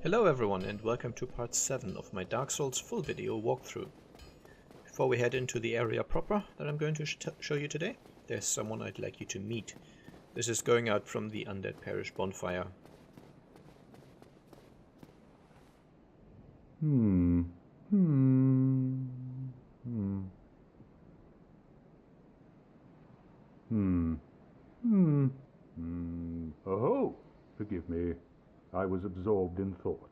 Hello everyone and welcome to part 7 of my Dark Souls full video walkthrough. Before we head into the area proper that I'm going to show you today, there's someone I'd like you to meet. This is going out from the Undead Parish bonfire. Oh, forgive me. I was absorbed in thought.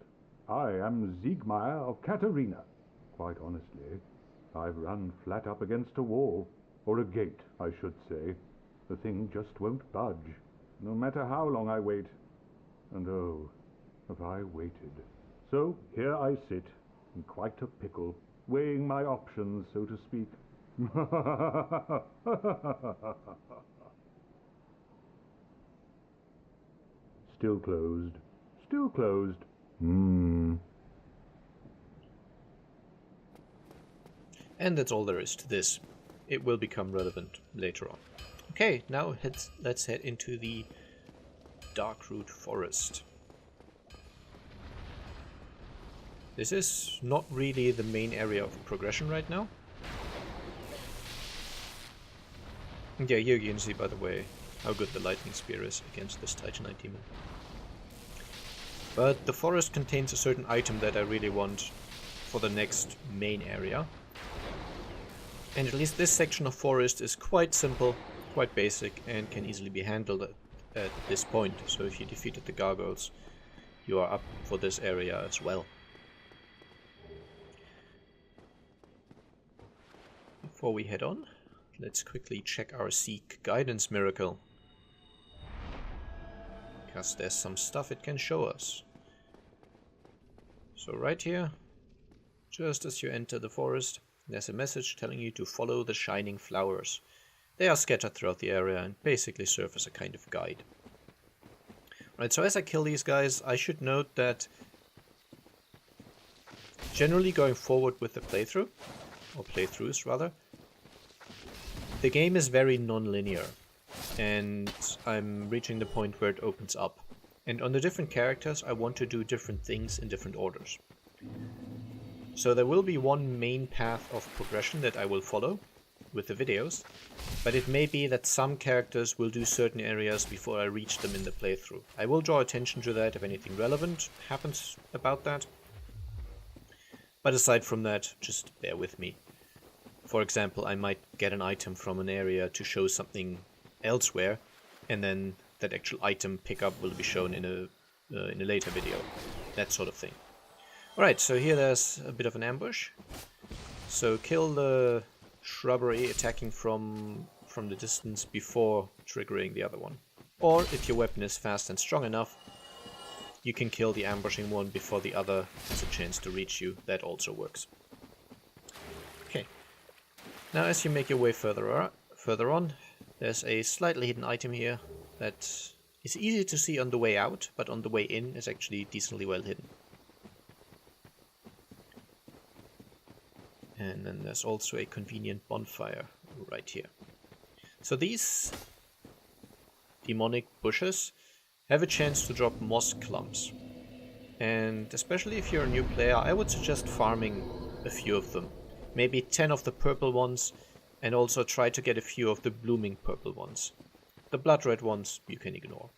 I am Siegmeyer of Katarina. Quite honestly, I've run flat up against a wall. Or a gate, I should say. The thing just won't budge, no matter how long I wait. And oh, have I waited. So here I sit, in quite a pickle, weighing my options, so to speak. Still closed. Still closed. And that's all there is to this. It will become relevant later on. Okay, now let's head into the Darkroot Forest. This is not really the main area of progression right now. Yeah, here you can see, by the way, how good the lightning spear is against this Titanite demon. But the forest contains a certain item that I really want for the next main area. And at least this section of forest is quite simple, quite basic, and can easily be handled at this point. So if you defeated the gargoyles, you are up for this area as well. Before we head on, let's quickly check our Seek Guidance Miracle. Because there's some stuff it can show us. So right here, just as you enter the forest, there's a message telling you to follow the shining flowers. They are scattered throughout the area and basically serve as a kind of guide. Right, so as I kill these guys, I should note that generally going forward with the playthrough, or playthroughs rather, the game is very non-linear, and I'm reaching the point where it opens up. And on the different characters, I want to do different things in different orders. So there will be one main path of progression that I will follow with the videos, but it may be that some characters will do certain areas before I reach them in the playthrough. I will draw attention to that if anything relevant happens about that. But aside from that, just bear with me. For example, I might get an item from an area to show something elsewhere, and then that actual item pickup will be shown in a later video. That sort of thing. Alright, so here there's a bit of an ambush. So kill the shrubbery attacking from the distance before triggering the other one. Or if your weapon is fast and strong enough, you can kill the ambushing one before the other has a chance to reach you. That also works. Okay. Now as you make your way further on, there's a slightly hidden item here that is easy to see on the way out, but on the way in is actually decently well hidden. And then there's also a convenient bonfire right here. So these demonic bushes have a chance to drop moss clumps. And especially if you're a new player, I would suggest farming a few of them. Maybe 10 of the purple ones, and also try to get a few of the blooming purple ones. The blood red ones you can ignore.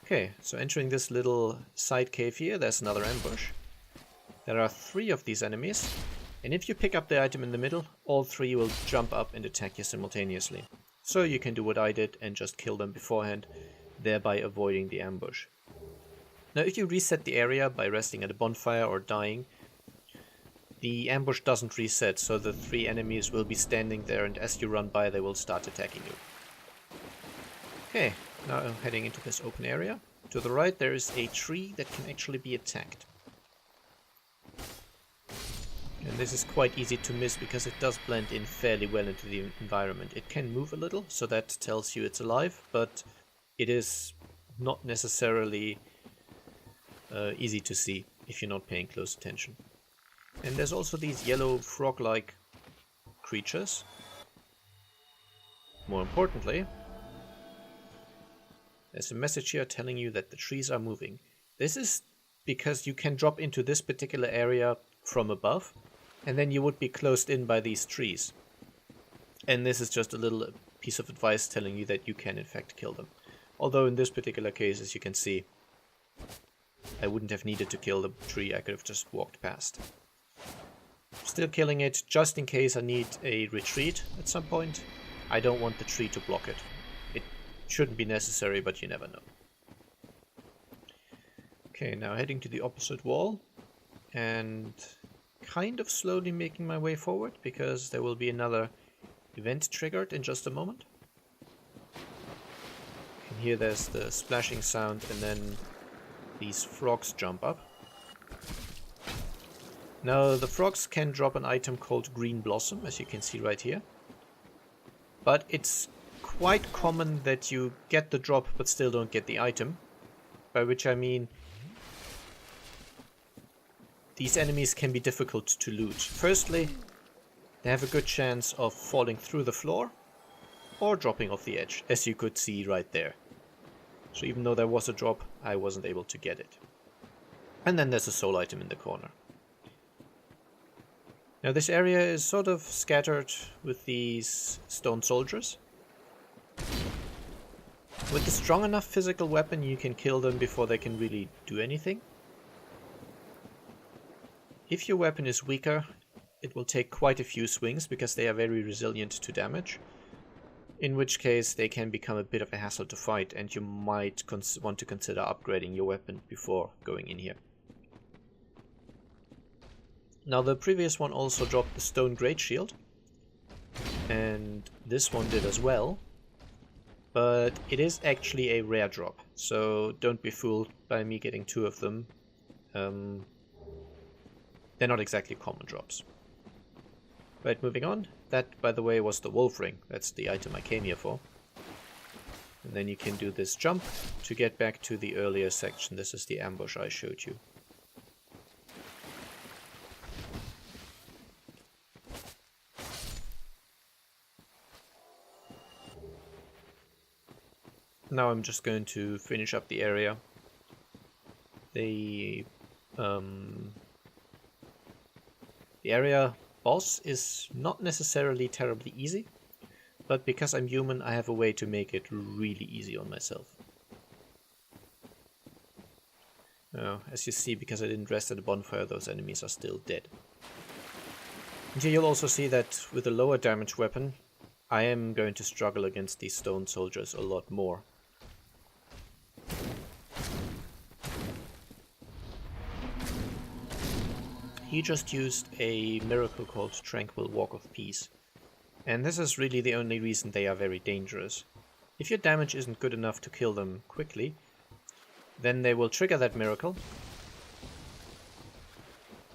Okay, so entering this little side cave here, there's another ambush. There are 3 of these enemies. And if you pick up the item in the middle, all 3 will jump up and attack you simultaneously. So you can do what I did and just kill them beforehand, thereby avoiding the ambush. Now if you reset the area by resting at a bonfire or dying, the ambush doesn't reset, so the 3 enemies will be standing there, and as you run by they will start attacking you. Okay, now I'm heading into this open area. To the right there is a tree that can actually be attacked. And this is quite easy to miss because it does blend in fairly well into the environment. It can move a little, so that tells you it's alive, but it is not necessarily easy to see if you're not paying close attention. And there's also these yellow frog-like creatures. More importantly, there's a message here telling you that the trees are moving. This is because you can drop into this particular area from above, and then you would be closed in by these trees. And this is just a little piece of advice telling you that you can in fact kill them. Although in this particular case, as you can see, I wouldn't have needed to kill the tree, I could have just walked past. Still killing it just in case I need a retreat at some point. I don't want the tree to block it. It shouldn't be necessary, but you never know. Okay, now heading to the opposite wall and kind of slowly making my way forward because there will be another event triggered in just a moment. And here there's the splashing sound and then these frogs jump up. Now the frogs can drop an item called Green Blossom, as you can see right here. But it's quite common that you get the drop but still don't get the item. By which I mean these enemies can be difficult to loot. Firstly, they have a good chance of falling through the floor or dropping off the edge, as you could see right there. So even though there was a drop, I wasn't able to get it. And then there's a soul item in the corner. Now this area is sort of scattered with these stone soldiers. With a strong enough physical weapon you can kill them before they can really do anything. If your weapon is weaker, it will take quite a few swings because they are very resilient to damage. In which case they can become a bit of a hassle to fight and you might want to consider upgrading your weapon before going in here. Now the previous one also dropped the stone great shield, and this one did as well, but it is actually a rare drop, so don't be fooled by me getting two of them. They're not exactly common drops. Right, moving on. That, by the way, was the wolf ring. That's the item I came here for. And then you can do this jump to get back to the earlier section. This is the ambush I showed you. Now I'm just going to finish up the area. The area boss is not necessarily terribly easy, but because I'm human I have a way to make it really easy on myself. Now, as you see, because I didn't rest at the bonfire, those enemies are still dead. And here you'll also see that with a lower damage weapon I am going to struggle against these stone soldiers a lot more. He just used a miracle called Tranquil Walk of Peace. And this is really the only reason they are very dangerous. If your damage isn't good enough to kill them quickly, then they will trigger that miracle.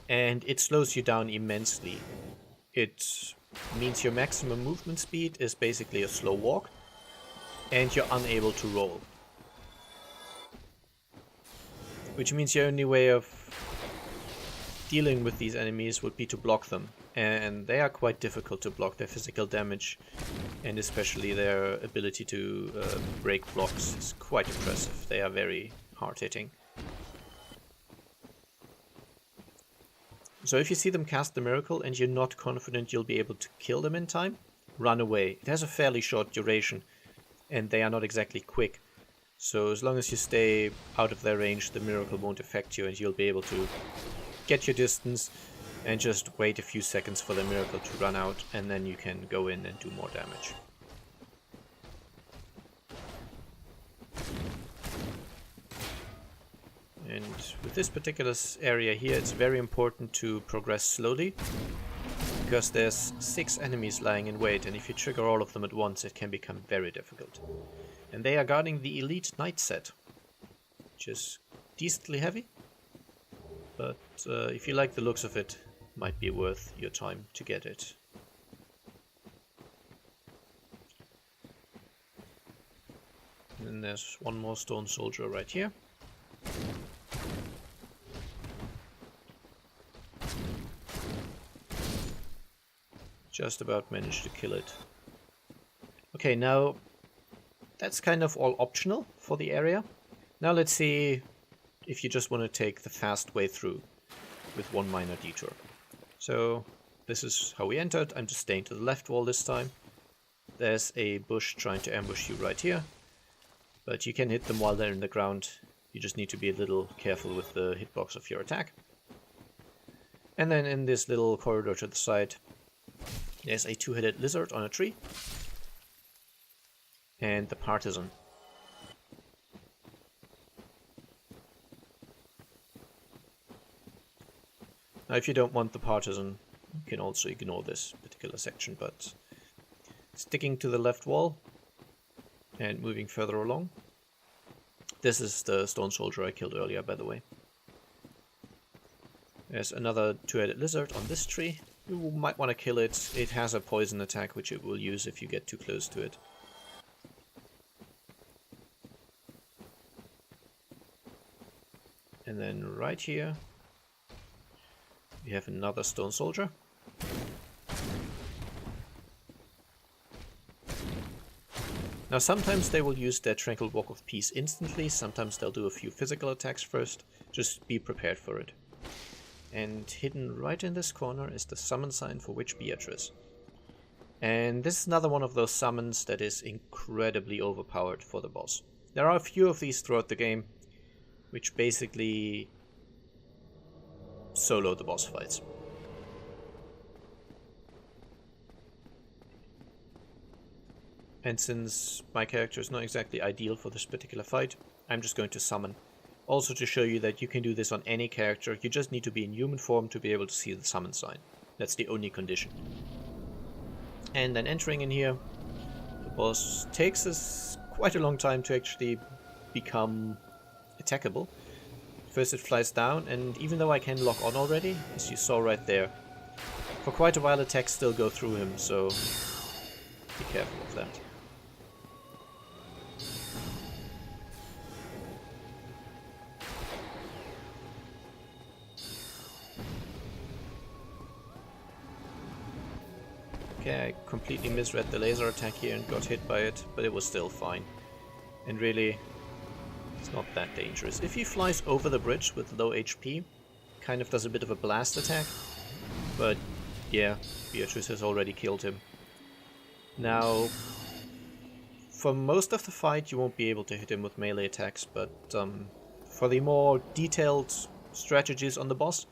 And it slows you down immensely. It means your maximum movement speed is basically a slow walk. And you're unable to roll. Which means your only way of dealing with these enemies would be to block them, and they are quite difficult to block. Their physical damage and especially their ability to break blocks is quite impressive. They are very hard hitting. So if you see them cast the miracle and you're not confident you'll be able to kill them in time, run away. It has a fairly short duration and they are not exactly quick. So as long as you stay out of their range, the miracle won't affect you and you'll be able to get your distance and just wait a few seconds for the miracle to run out, and then you can go in and do more damage. And with this particular area here, it's very important to progress slowly, because there's 6 enemies lying in wait, and if you trigger all of them at once, it can become very difficult. And they are guarding the Elite Knight set, which is decently heavy. But if you like the looks of it, might be worth your time to get it. And then there's one more stone soldier right here. Just about managed to kill it. Okay, now that's kind of all optional for the area. Now let's see if you just want to take the fast way through with one minor detour. So this is how we entered. I'm just staying to the left wall this time. There's a bush trying to ambush you right here, but you can hit them while they're in the ground. You just need to be a little careful with the hitbox of your attack. And then in this little corridor to the side, there's a two-headed lizard on a tree, and the partisan. Now if you don't want the partisan, you can also ignore this particular section, but sticking to the left wall and moving further along. This is the stone soldier I killed earlier, by the way. There's another two-headed lizard on this tree. You might want to kill it. It has a poison attack which it will use if you get too close to it. And then right here we have another stone soldier. Now sometimes they will use their Tranquil Walk of Peace instantly, sometimes they'll do a few physical attacks first. Just be prepared for it. And hidden right in this corner is the summon sign for Witch Beatrice. And this is another one of those summons that is incredibly overpowered for the boss. There are a few of these throughout the game, which basically solo the boss fights. And since my character is not exactly ideal for this particular fight, I'm just going to summon. Also to show you that you can do this on any character, you just need to be in human form to be able to see the summon sign. That's the only condition. And then entering in here, the boss takes us quite a long time to actually become attackable. First it flies down, and even though I can lock on already, as you saw right there, for quite a while attacks still go through him, so be careful of that. Okay, I completely misread the laser attack here and got hit by it, but it was still fine. And really, it's not that dangerous. If he flies over the bridge with low HP, kind of does a bit of a blast attack, but yeah, Beatrice has already killed him. Now, for most of the fight you won't be able to hit him with melee attacks, but for the more detailed strategies on the boss,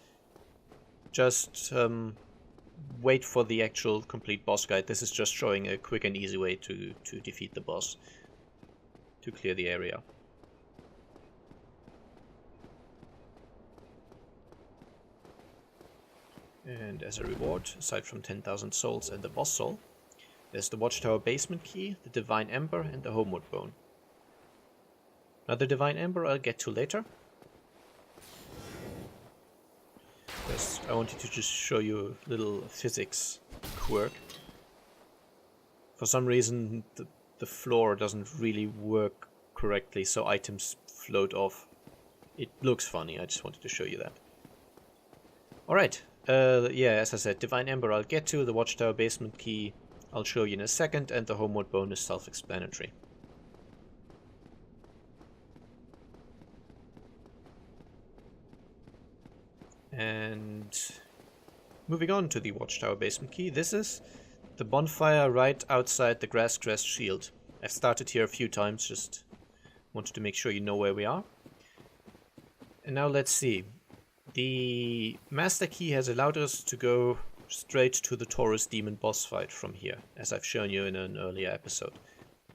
just wait for the actual complete boss guide. This is just showing a quick and easy way to defeat the boss, to clear the area. And as a reward, aside from 10,000 souls and the boss soul, there's the Watchtower basement key, the Divine Ember, and the Homeward Bone. Now the Divine Ember I'll get to later. First, I wanted to just show you a little physics quirk. For some reason the floor doesn't really work correctly, so items float off. It looks funny, I just wanted to show you that. Alright, yeah, as I said, Divine Ember I'll get to, the Watchtower basement key I'll show you in a second, and the Homeward Bone is self-explanatory. And moving on to the Watchtower basement key, this is the bonfire right outside the grass-crest shield. I've started here a few times, just wanted to make sure you know where we are. And now let's see. The master key has allowed us to go straight to the Taurus demon boss fight from here, as I've shown you in an earlier episode.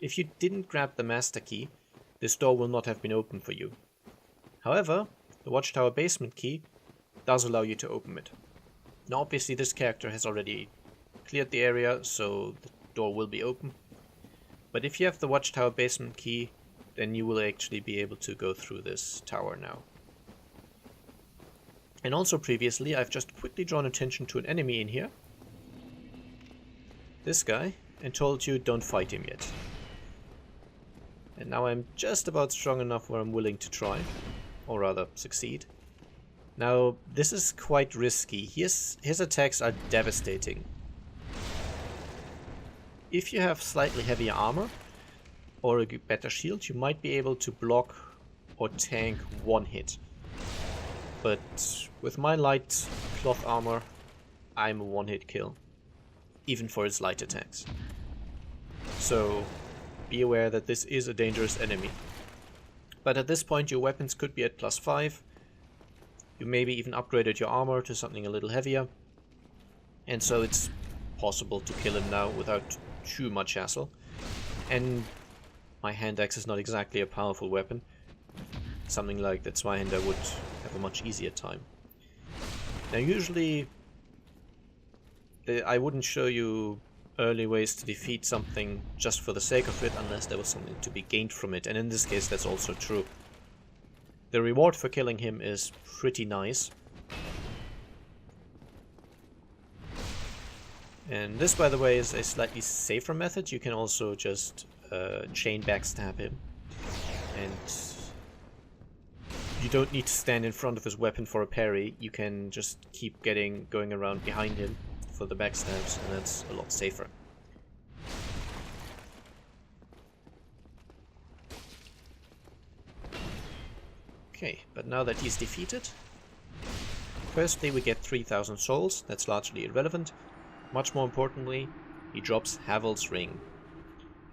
If you didn't grab the master key, this door will not have been open for you. However, the Watchtower basement key does allow you to open it. Now obviously this character has already cleared the area, so the door will be open. But if you have the Watchtower basement key, then you will actually be able to go through this tower now. And also previously, I've just quickly drawn attention to an enemy in here. This guy, and told you don't fight him yet. And now I'm just about strong enough where I'm willing to try, or rather succeed. Now, this is quite risky. His attacks are devastating. If you have slightly heavier armor, or a better shield, you might be able to block or tank one hit. but with my light cloth armor, I'm a one-hit kill, even for its light attacks. So be aware that this is a dangerous enemy. But at this point your weapons could be at +5. You maybe even upgraded your armor to something a little heavier. And so it's possible to kill him now without too much hassle. And my hand axe is not exactly a powerful weapon. Something like that Zweihander would have a much easier time. Now usually I wouldn't show you early ways to defeat something just for the sake of it unless there was something to be gained from it, and in this case that's also true. The reward for killing him is pretty nice. And this, by the way, is a slightly safer method. You can also just chain backstab him. And you don't need to stand in front of his weapon for a parry. You can just keep going around behind him for the backstabs, and that's a lot safer. Okay, but now that he's defeated, firstly we get 3000 souls. That's largely irrelevant. Much more importantly, he drops Havel's Ring.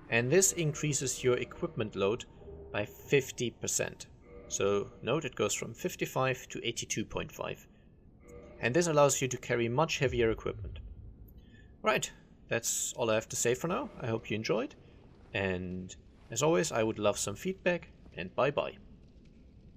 And this increases your equipment load by 50%. So note it goes from 55 to 82.5. And this allows you to carry much heavier equipment. Right, that's all I have to say for now. I hope you enjoyed. And as always, I would love some feedback, and bye bye.